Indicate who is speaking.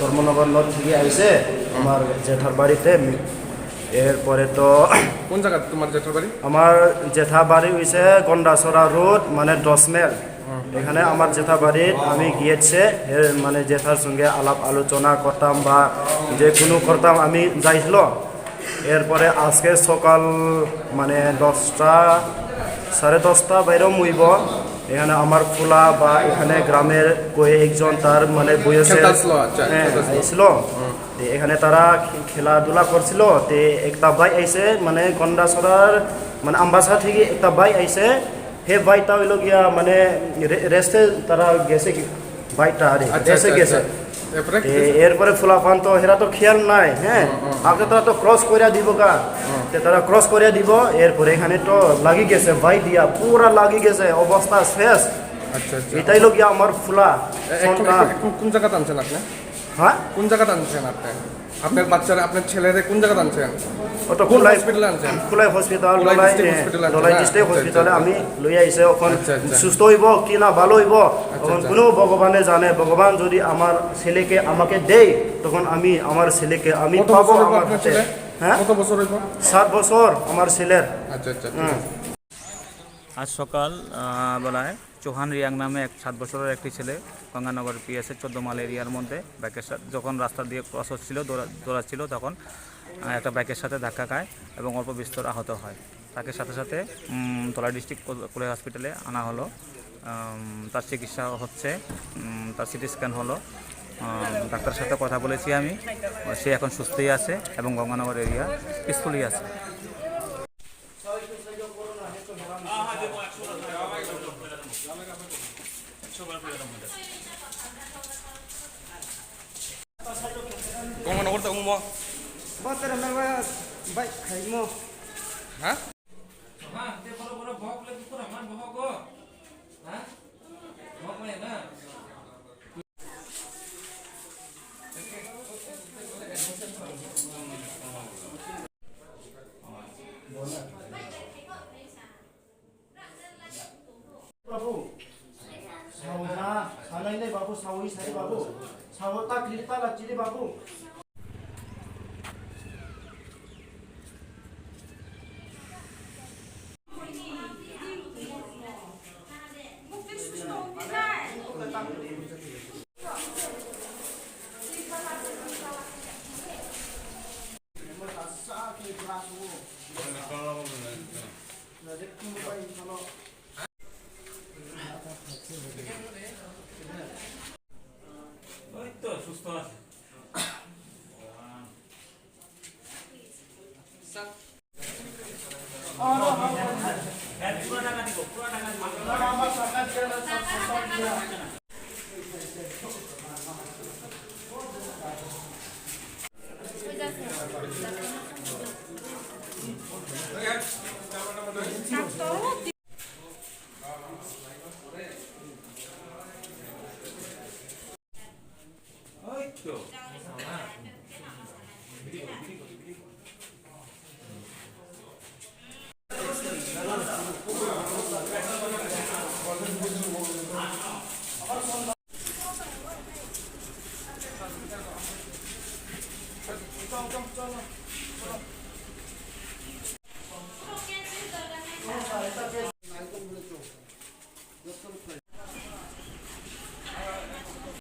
Speaker 1: ধর্মনগর নদ থেকে আইসে আমার জেঠার বাড়িতে। এরপরে তো
Speaker 2: কোন জায়গা তোমার জেঠার বাড়ি?
Speaker 1: আমার জেঠা বাড়ি হয়েছে গন্ডাছড়া রোড, মানে 10 মাইল। এখানে আমার জেঠা বাড়ির আমি গিয়েছে, মানে জেঠার সঙ্গে আলাপ আলোচনা করতাম বা যে কোনো করতাম, আমি যাইছিল। এরপরে আজকে সকাল মানে 10টা 10:30 বাইরেও মুইব। এখানে আমার ফুলা বা এখানে গ্রামের কয়েকজন তার মানে বয়সে আইছিল। এখানে তারা খেলাধুলা করছিল। তে একটা ভাই আইসে মানে গন্ডাছড়ার মানে আমবাসা থেকে একটা ভাই আইসে। হে ভাইটা হইল গিয়া মানে রেস্টে তারা গেছে, ভাইটা রেস্টে গেছে। এরপরে ফুলাফান তো হেরা তো খেয়াল নাই, হ্যাঁ আগে তারা তো ক্রস করিয়া দিব গা, তারা ক্রস করিয়া দিব। এরপরে এখানে তো লাগি গেছে, ভাই দিয়া পুরা লাগি গেছে, অবস্থা শেষ। এটাই লোক আমার ফুলা।
Speaker 2: কোন জায়গাতে আনছেন আপনি?
Speaker 1: হ্যাঁ,
Speaker 2: কোন জায়গাতে আনছেন আপনি? আপনার বাচ্চারা, আপনার ছেলেরে কোন জায়গাতে আনছেন?
Speaker 1: ওটা
Speaker 2: কোন হসপিটালে আনছেন?
Speaker 1: খুলাই হসপিটাল, ধলাই ডিস্ট্রিক্ট হসপিটালে আমি লই আইছে। এখন সুস্থ হইব কি না ভালো হইব তখন কোনো ভগবানে জানে। ভগবান যদি আমার ছেলেকে আমাকে দেয় তখন আমি আমার ছেলেকে আমি পাবো আমার হাতে। হ্যাঁ,
Speaker 2: কত বছর হইব?
Speaker 1: 7 বছর আমার ছেলের।
Speaker 2: আচ্ছা আচ্ছা।
Speaker 3: আজ সকাল বেলায় চৌহান রিয়াং নামে 7 বছরের একটি ছেলে গঙ্গানগর পিএসের 14 মাইল এরিয়ার মধ্যে বাইকের সাথে যখন রাস্তা দিয়ে ক্রস হচ্ছিল, দৌড়াচ্ছিল, তখন একটা বাইকের সাথে ধাক্কা খায় এবং অল্প বিস্তর আহত হয়। তাকে সাথে সাথে তলা ডিস্ট্রিক্ট কোলে হসপিটালে আনা হলো। তার চিকিৎসা হচ্ছে, তার সিটি স্ক্যান হলো। ডাক্তারের সাথে কথা বলেছি আমি, সে এখন সুস্থই আছে এবং গঙ্গানগর এরিয়া পিসফুলি আছে।
Speaker 2: গঙ্গানগর তো উমো
Speaker 1: বাতের মেলা বাইক খাইমো।
Speaker 2: হ্যাঁ
Speaker 1: বাবু সাউনা সানাইলে বাবু সাউই সাই বাবু সাউতা ক্লিতা লাচিরে বাবু।
Speaker 3: সুস্থ আছে।